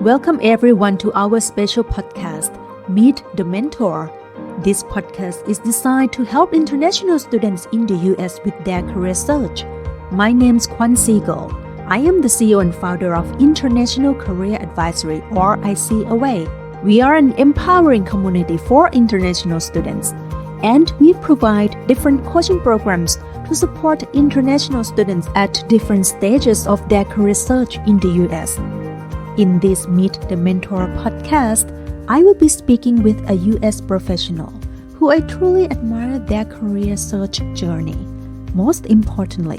Welcome everyone to our special podcast, Meet the Mentor. This podcast is designed to help international students in the US with their career search. My name is Kwan. I am the CEO and founder of International Career Advisory, or ICAA. We are an empowering community for international students, and we provide different coaching programs to support international students at different stages of their career search in the US. In this Meet the Mentor podcast, I will be speaking with a US professional who I truly admire their career search journey. Most importantly,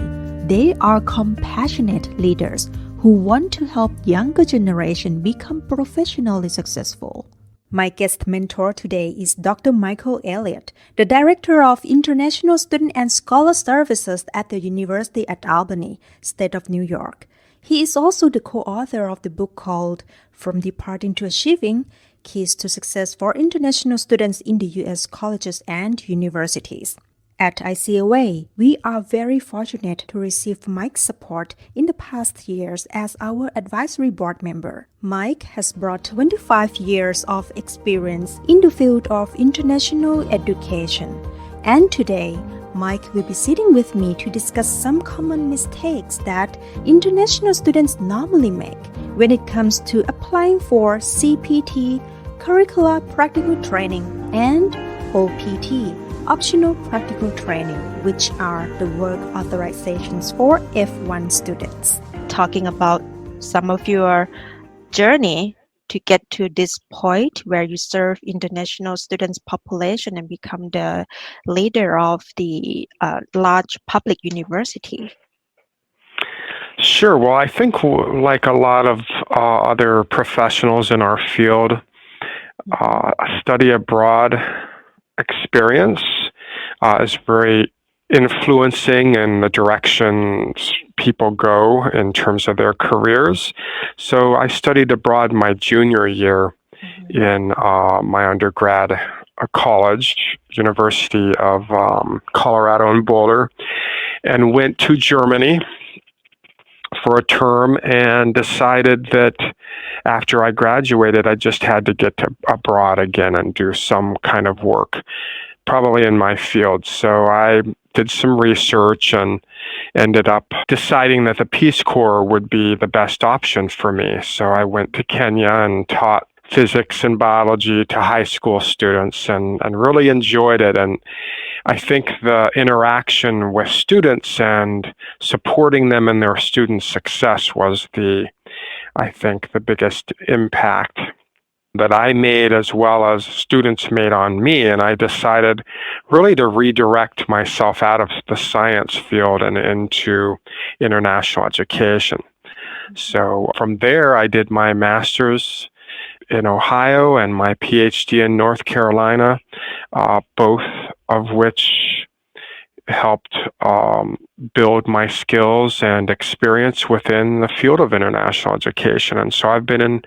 they are compassionate leaders who want to help younger generation become professionally successful. My guest mentor today is Dr. Michael Elliott, the Director of International Student and Scholar Services at the University at Albany, State of New York. He is also the co-author of the book called From Departing to Achieving: Keys to Success for International Students in the U.S. Colleges and Universities. At ICAA, we are very fortunate to receive Mike's support in the past years as our advisory board member. Mike has brought 25 years of experience in the field of international education. And today, Mike will be sitting with me to discuss some common mistakes that international students normally make when it comes to applying for CPT, Curricular Practical Training, and OPT, Optional Practical Training, which are the work authorizations for F1 students. Talking about some of your journey to get to this point where you serve international students population and become the leader of the large public university. Sure. Well, I think like a lot of other professionals in our field, study abroad experience is very influencing in the directions people go in terms of their careers. So I studied abroad my junior year in my undergrad college, University of Colorado in Boulder, and went to Germany for a term and decided that after I graduated, I just had to get abroad again and do some kind of work, probably in my field. So I did some research and ended up deciding that the Peace Corps would be the best option for me. So I went to Kenya and taught physics and biology to high school students and really enjoyed it. And I think the interaction with students and supporting them in their student success was the biggest impact that I made, as well as students made on me. And I decided really to redirect myself out of the science field and into international education. So from there, I did my master's in Ohio and my PhD in North Carolina, both of which helped build my skills and experience within the field of international education. And so I've been in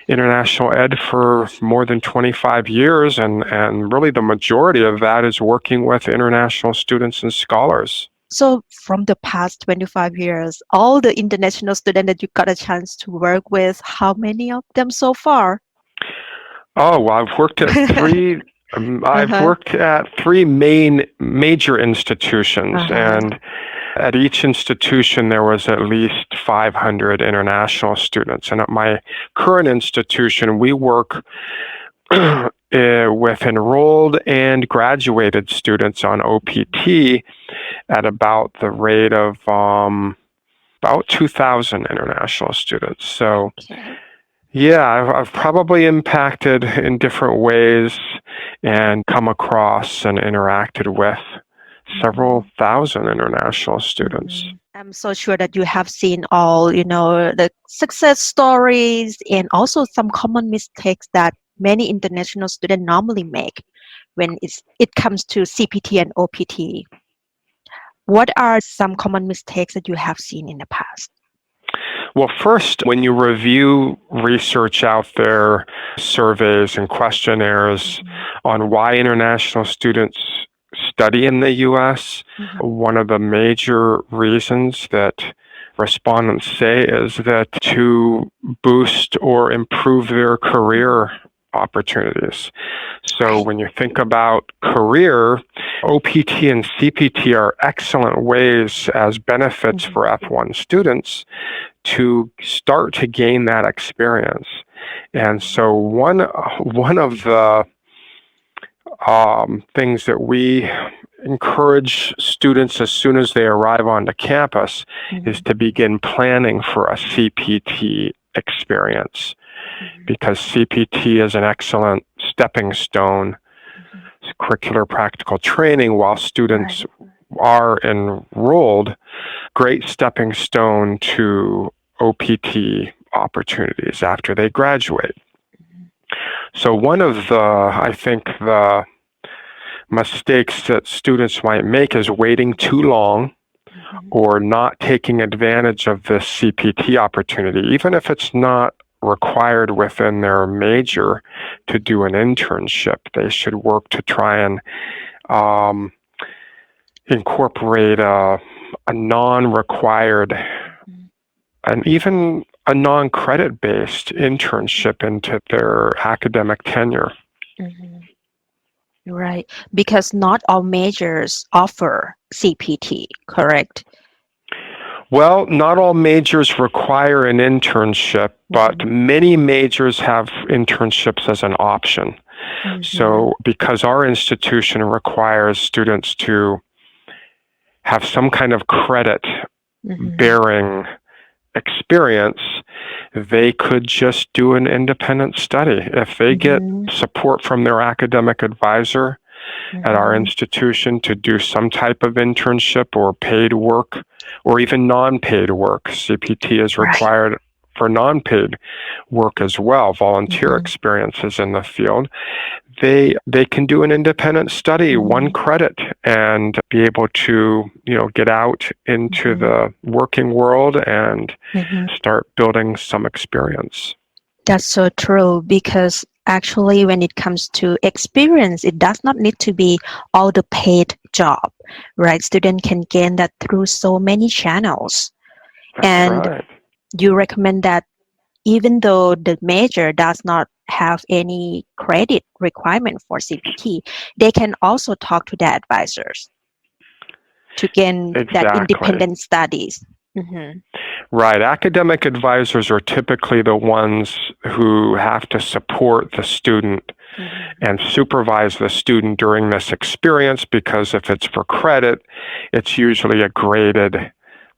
international ed for more than 25 years, and really the majority of that is working with international students and scholars. So from the past 25 years, all the international students that you got a chance to work with, how many of them so far? Oh, well, I've worked at three major institutions, and at each institution, there was at least 500 international students. And at my current institution, we work with enrolled and graduated students on OPT at about the rate of about 2,000 international students. So, yeah, I've probably impacted in different ways and come across and interacted with several thousand international students. I'm so sure that you have seen all, the success stories and also some common mistakes that many international students normally make when it comes to CPT and OPT. What are some common mistakes that you have seen in the past? Well, first, when you review research out there, surveys and questionnaires on why international students study in the U.S., one of the major reasons that respondents say is that to boost or improve their career opportunities. So when you think about career, OPT and CPT are excellent ways as benefits for F1 students to start to gain that experience. And so one of the things that we encourage students as soon as they arrive onto campus is to begin planning for a CPT experience, because CPT is an excellent stepping stone, curricular practical training while students are enrolled, great stepping stone to OPT opportunities after they graduate. So one of the mistakes that students might make is waiting too long or not taking advantage of this CPT opportunity, even if it's not required within their major to do an internship. They should work to try and incorporate a non-required and even a non-credit based internship into their academic tenure. Right, because not all majors offer CPT, correct? Well, not all majors require an internship, but many majors have internships as an option. So because our institution requires students to have some kind of credit bearing experience, they could just do an independent study. If they get support from their academic advisor at our institution to do some type of internship or paid work or even non-paid work. CPT is required for non-paid work as well, volunteer experiences in the field. They can do an independent study, one credit, and be able to, get out into the working world and start building some experience. That's so true, because actually when it comes to experience, it does not need to be all the paid job, right? Student can gain that through so many channels. And you recommend that even though the major does not have any credit requirement for CPT, they can also talk to their advisors to gain that independent studies. Right. Academic advisors are typically the ones who have to support the student and supervise the student during this experience, because if it's for credit, it's usually a graded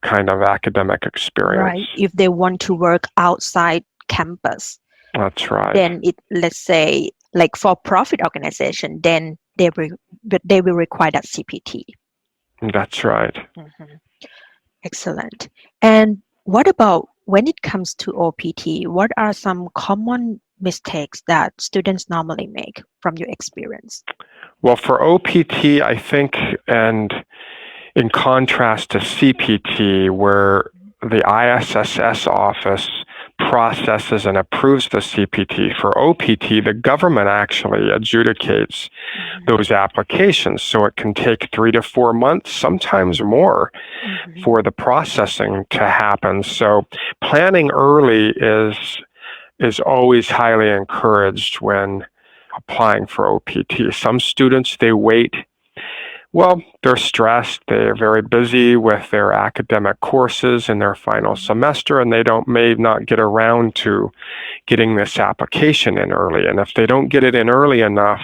kind of academic experience. Right. If they want to work outside campus. That's right. Then let's say like for profit organization, then they will require that CPT. That's right. Excellent. And what about when it comes to OPT? What are some common mistakes that students normally make from your experience? Well, for OPT, I think, and in contrast to CPT, where the ISSS office processes and approves the CPT, for OPT, the government actually adjudicates those applications. So it can take 3 to 4 months, sometimes more, for the processing to happen. So planning early is always highly encouraged when applying for OPT. Some students, they wait. Well, they're stressed. They're very busy with their academic courses in their final semester, and they may not get around to getting this application in early. And if they don't get it in early enough,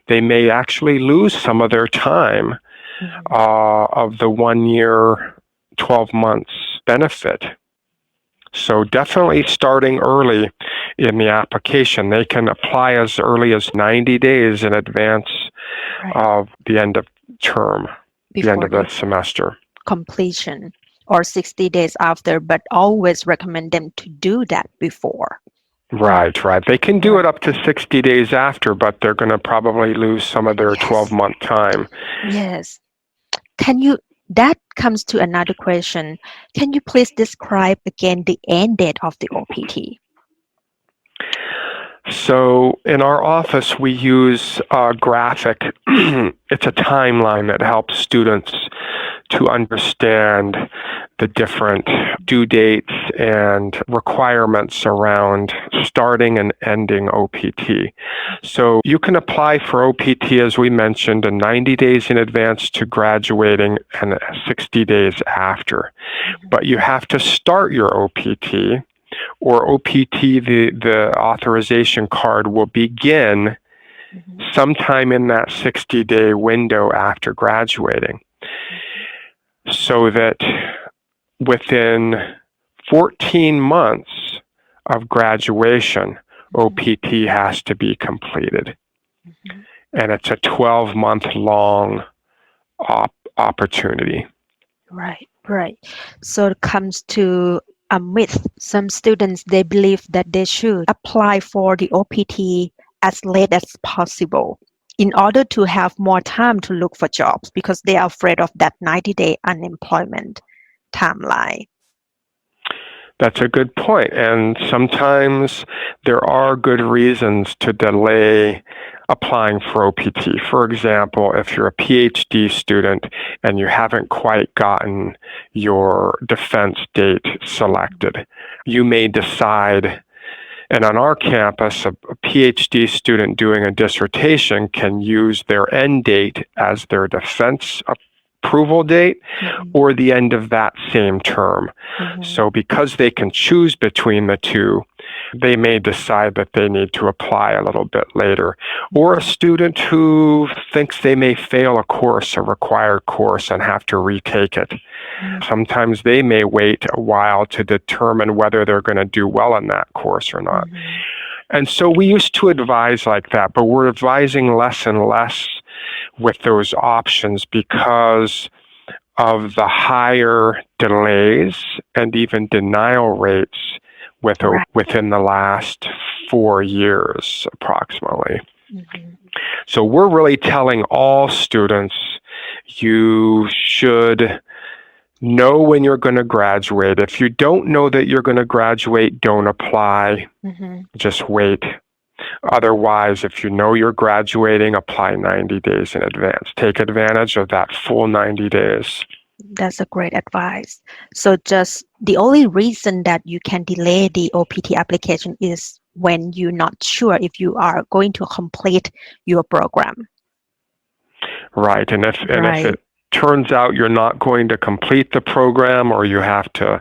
they may actually lose some of their time of the 1 year, 12 months benefit. So definitely starting early in the application. They can apply as early as 90 days in advance of the end of term, the end of the semester. Completion, or 60 days after, but always recommend them to do that before. Right. They can do it up to 60 days after, but they're going to probably lose some of their 12-month time. Yes. That comes to another question. Can you please describe again the end date of the OPT? So in our office, we use a graphic. It's a timeline that helps students to understand the different due dates and requirements around starting and ending OPT. So you can apply for OPT, as we mentioned, 90 days in advance to graduating and 60 days after. But you have to start your OPT, or OPT, the authorization card will begin sometime in that 60-day window after graduating. So that within 14 months of graduation, OPT has to be completed. And it's a 12-month long opportunity. Right. So it comes to a myth. Some students, they believe that they should apply for the OPT as late as possible in order to have more time to look for jobs because they are afraid of that 90-day unemployment timeline. That's a good point. And sometimes there are good reasons to delay applying for OPT. For example, if you're a PhD student and you haven't quite gotten your defense date selected, you may decide, and on our campus, a PhD student doing a dissertation can use their end date as their defense approval date or the end of that same term. So because they can choose between the two, they may decide that they need to apply a little bit later. Or a student who thinks they may fail a course, a required course, and have to retake it. Sometimes they may wait a while to determine whether they're going to do well in that course or not. And so we used to advise like that, but we're advising less and less with those options because of the higher delays and even denial rates within the last 4 years approximately. So we're really telling all students you should know when you're going to graduate. If you don't know that you're going to graduate, don't apply. Just wait. Otherwise, if you know you're graduating, apply 90 days in advance. Take advantage of that full 90 days. That's a great advice. So just the only reason that you can delay the OPT application is when you're not sure if you are going to complete your program. Right. And if it turns out you're not going to complete the program or you have to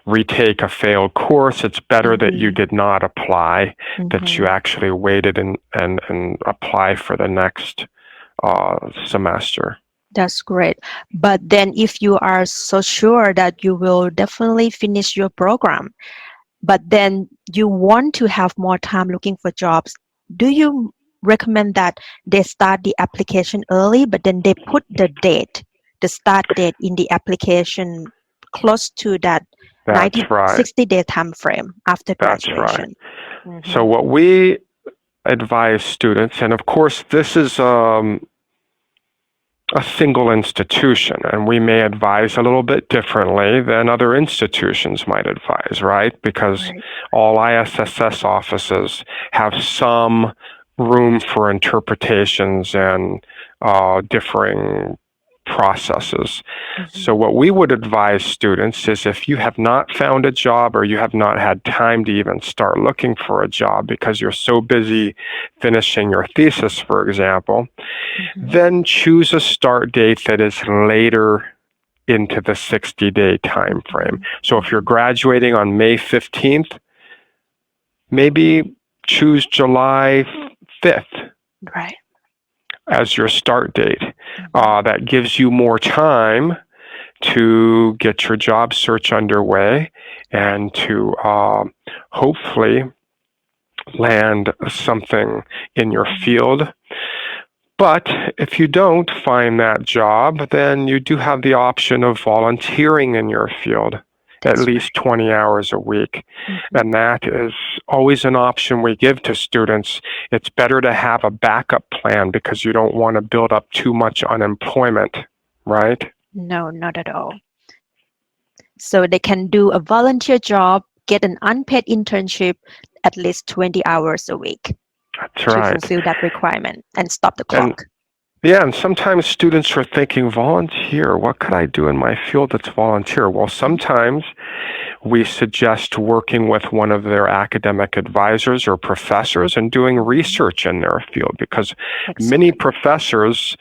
retake a failed course, it's better that you did not apply, that you actually waited and apply for the next semester. That's great. But then if you are so sure that you will definitely finish your program, but then you want to have more time looking for jobs, do you recommend that they start the application early, but then they put the start date in the application close to that 60-day time frame after graduation? That's right. So what we advise students, and of course this is a single institution, and we may advise a little bit differently than other institutions might advise, right? Because all ISSS offices have some room for interpretations and differing processes. So what we would advise students is if you have not found a job or you have not had time to even start looking for a job because you're so busy finishing your thesis, for example, then choose a start date that is later into the 60-day time frame. So if you're graduating on May 15th, maybe choose July 5th. As your start date. That gives you more time to get your job search underway and to hopefully land something in your field. But if you don't find that job, then you do have the option of volunteering in your field. At least 20 hours a week. And that is always an option we give to students. It's better to have a backup plan because you don't want to build up too much unemployment, right? No, not at all. So they can do a volunteer job, get an unpaid internship, at least 20 hours a week. That's right. To fulfill that requirement and stop the clock. Yeah, and sometimes students are thinking, volunteer, what could I do in my field that's volunteer? Well, sometimes we suggest working with one of their academic advisors or professors and doing research in their field, because many professors,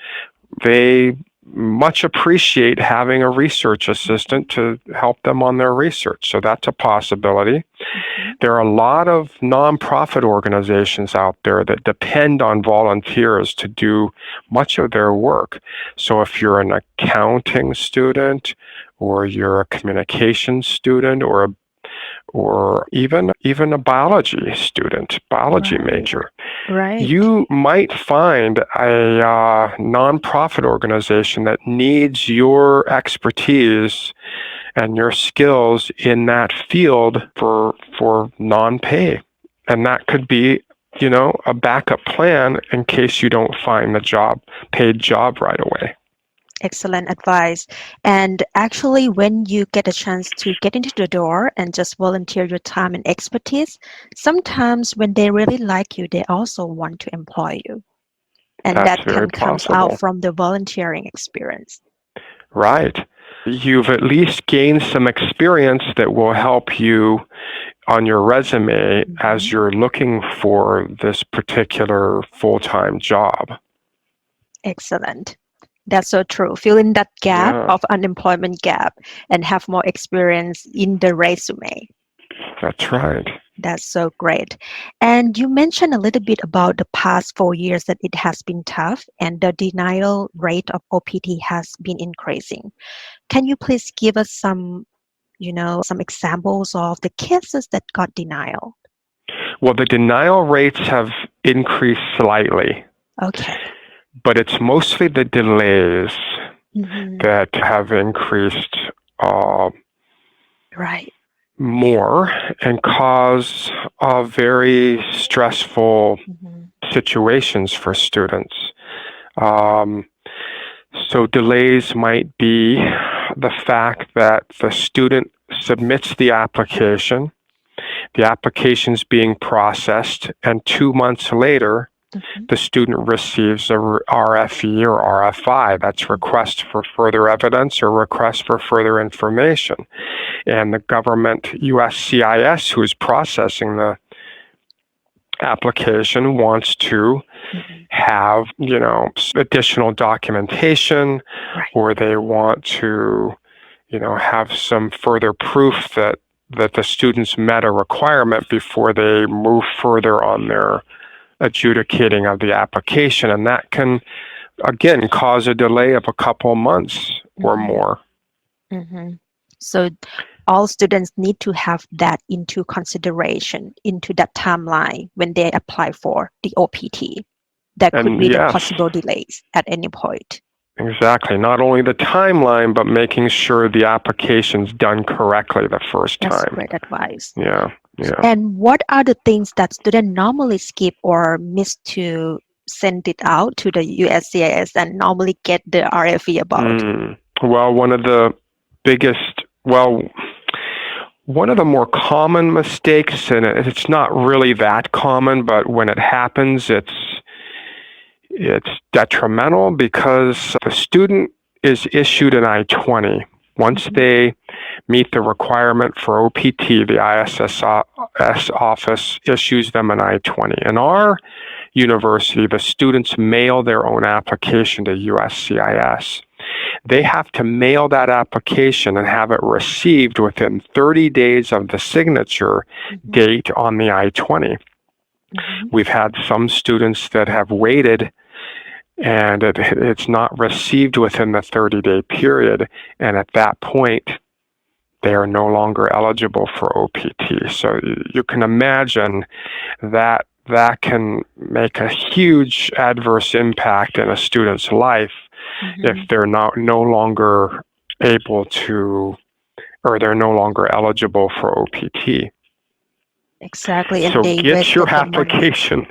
they much appreciate having a research assistant to help them on their research. So that's a possibility. There are a lot of nonprofit organizations out there that depend on volunteers to do much of their work. So if you're an accounting student, or you're a communications student, or even a biology student, biology major, you might find a nonprofit organization that needs your expertise and your skills in that field for non-pay. And that could be, a backup plan in case you don't find the paid job right away. Excellent advice. And actually, when you get a chance to get into the door and just volunteer your time and expertise, sometimes when they really like you, they also want to employ you. And That's that very comes possible. out from the volunteering experience. Right. You've at least gained some experience that will help you on your resume as you're looking for this particular full-time job. Excellent. That's so true. Fill in that gap of unemployment gap and have more experience in the resume. That's right. That's so great. And you mentioned a little bit about the past 4 years that it has been tough and the denial rate of OPT has been increasing. Can you please give us some examples of the cases that got denial? Well, the denial rates have increased slightly. Okay. But it's mostly the delays that have increased more and cause very stressful situations for students. So delays might be the fact that the student submits the application's being processed, and 2 months later, the student receives a RFE or RFI. That's request for further evidence or request for further information. And the government, USCIS, who is processing the application, wants to have, additional documentation, or they want to, have some further proof that the students met a requirement before they move further on their adjudicating of the application, and that can again cause a delay of a couple months or more. So all students need to have that into consideration, into that timeline when they apply for the OPT. That could be the possible delays at any point. Exactly. Not only the timeline, but making sure the application's done correctly the first time. That's great advice. Yeah. And what are the things that students normally skip or miss to send it out to the USCIS and normally get the RFE about? Well, one of the more common mistakes, and it's not really that common, but when it happens, it's detrimental because the student is issued an I-20. Once they meet the requirement for OPT, the ISS office issues them an I-20. In our university, the students mail their own application to USCIS. They have to mail that application and have it received within 30 days of the signature date on the I-20. We've had some students that have waited and it's not received within the 30-day period, and at that point, they are no longer eligible for OPT. So you can imagine that can make a huge adverse impact in a student's life if they're no longer able to, or they're no longer eligible for OPT. Exactly. And so they get your application.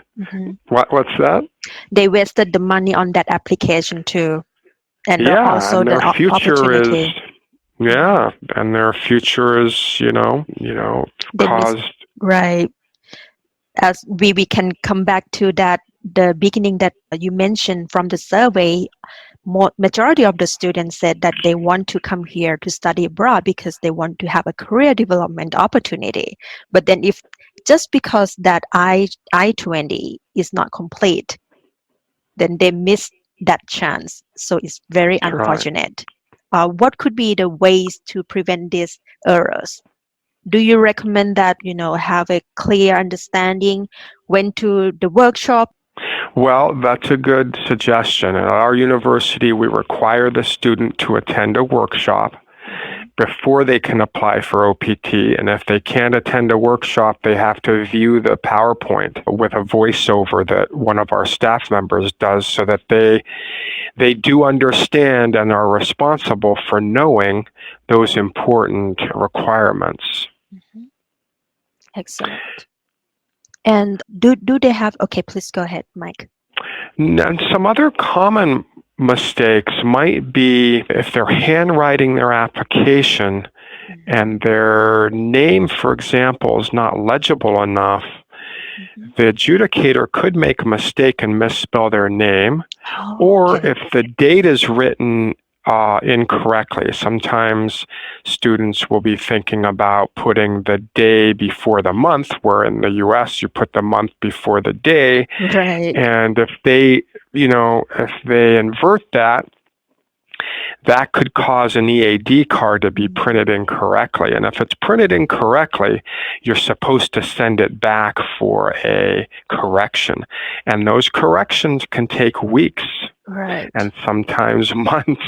What's that? They wasted the money on that application too. And also and their the future opportunity. And their future is, caused. Right. As we can come back to that the beginning that you mentioned from the survey, majority of the students said that they want to come here to study abroad because they want to have a career development opportunity. But then if just because that I-20 is not complete, then they miss that chance. So it's very Right. unfortunate. What could be the ways to prevent these errors? Do you recommend that, have a clear understanding when to the workshop? Well, that's a good suggestion. At our university, we require the student to attend a workshop before they can apply for OPT. And if they can't attend a workshop, they have to view the PowerPoint with a voiceover that one of our staff members does so that they do understand and are responsible for knowing those important requirements. Mhm. Excellent. And do they have, okay, please go ahead, Mike. And some other common mistakes might be if they're handwriting their application and their name, for example, is not legible enough. The adjudicator could make a mistake and misspell their name, or Okay. if the date is written incorrectly. Sometimes students will be thinking about putting the day before the month, where in the US you put the month before the day. Right. And if they invert that, that could cause an EAD card to be printed incorrectly. And if it's printed incorrectly, you're supposed to send it back for a correction. And those corrections can take weeks. Right. And sometimes months.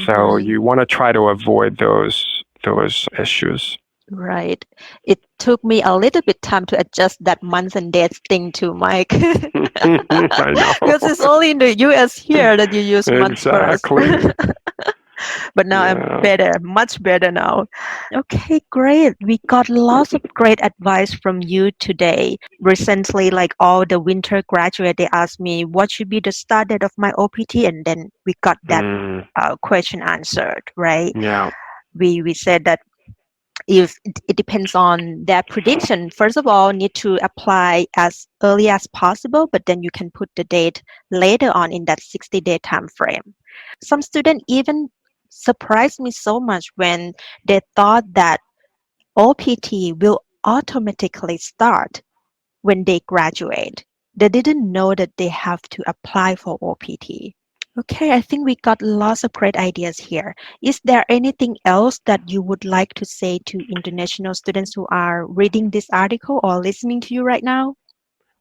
So you want to try to avoid those issues. Right. It took me a little bit time to adjust that months and dates thing to Mike. I know. Because it's only in the US here that you use months first. Exactly. But now I'm better, much better now. Okay, great. We got lots of great advice from you today. Recently, like all the winter graduate, they asked me what should be the start date of my OPT, and then we got that question answered, right? Yeah. We said that if it depends on their prediction, first of all, need to apply as early as possible, but then you can put the date later on in that 60-day time frame. Some students even surprised me so much when they thought that OPT will automatically start when they graduate. They didn't know that they have to apply for OPT. Okay, I think we got lots of great ideas here. Is there anything else that you would like to say to international students who are reading this article or listening to you right now?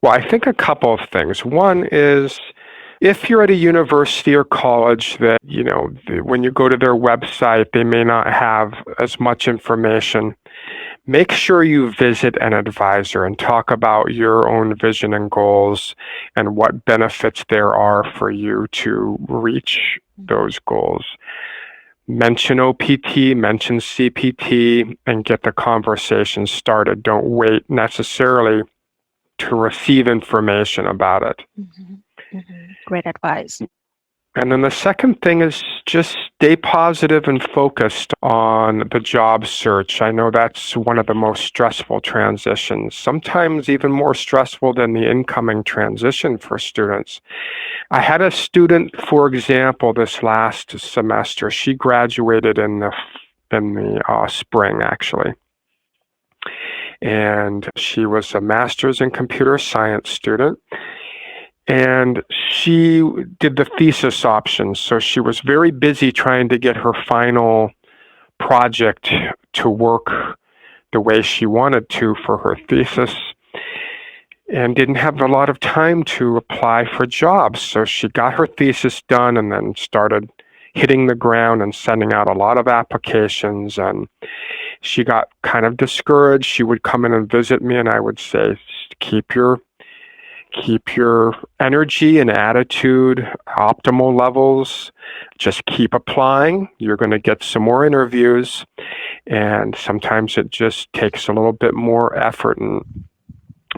Well, I think a couple of things. One is if you're at a university or college that, when you go to their website, they may not have as much information, make sure you visit an advisor and talk about your own vision and goals and what benefits there are for you to reach those goals. Mention OPT, mention CPT, and get the conversation started. Don't wait necessarily to receive information about it. Great advice. And then the second thing is just stay positive and focused on the job search. I know that's one of the most stressful transitions, sometimes even more stressful than the incoming transition for students. I had a student, for example, this last semester. She graduated in the spring, actually. And she was a master's in computer science student. And she did the thesis option. So she was very busy trying to get her final project to work the way she wanted to for her thesis and didn't have a lot of time to apply for jobs. So she got her thesis done and then started hitting the ground and sending out a lot of applications. And she got kind of discouraged. She would come in and visit me and I would say, keep your energy and attitude optimal levels. Just keep applying. You're going to get some more interviews. And sometimes it just takes a little bit more effort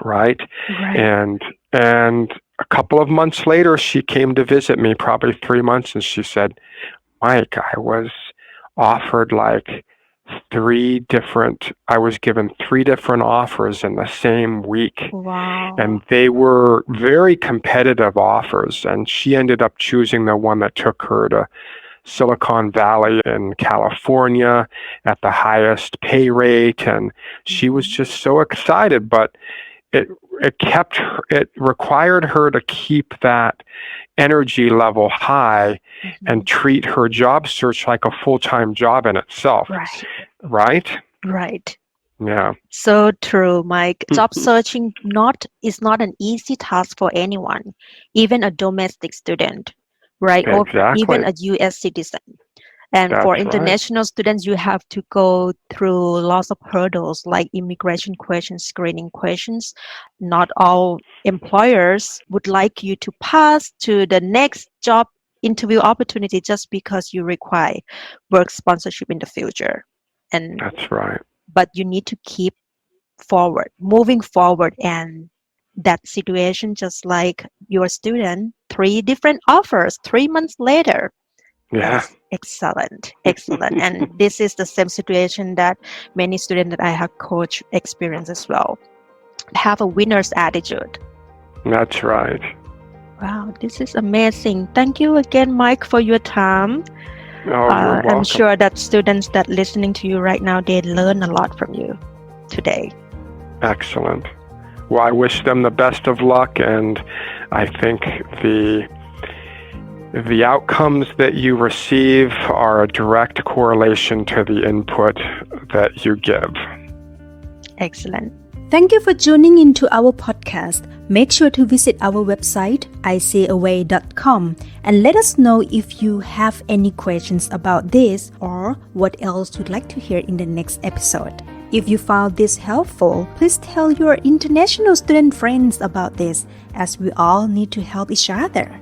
right? And a couple of months later, she came to visit me, probably 3 months, and she said, Mike, I was offered like I was given 3 different offers in the same week. Wow. And they were very competitive offers. And she ended up choosing the one that took her to Silicon Valley in California at the highest pay rate. And she was just so excited, but it required her to keep that energy level high and treat her job search like a full-time job in itself. Right? Right. Yeah. So true, Mike. Job searching is not an easy task for anyone, even a domestic student, right? Or even a US citizen. And for international students, you have to go through lots of hurdles like immigration questions, screening questions. Not all employers would like you to pass to the next job interview opportunity just because you require work sponsorship in the future. And that's right. But you need to keep moving forward. And that situation, just like your student, 3 different offers 3 months later. Yeah. Excellent. And this is the same situation that many students that I have coached experience as well. Have a winner's attitude. That's right. Wow, this is amazing. Thank you again, Mike, for your time. Oh, you're welcome. I'm sure that students that listening to you right now, they learn a lot from you today. Excellent. Well, I wish them the best of luck, and I think the outcomes that you receive are a direct correlation to the input that you give. Excellent. Thank you for tuning into our podcast. Make sure to visit our website, icaway.com, and let us know if you have any questions about this or what else you'd like to hear in the next episode. If you found this helpful, please tell your international student friends about this, as we all need to help each other.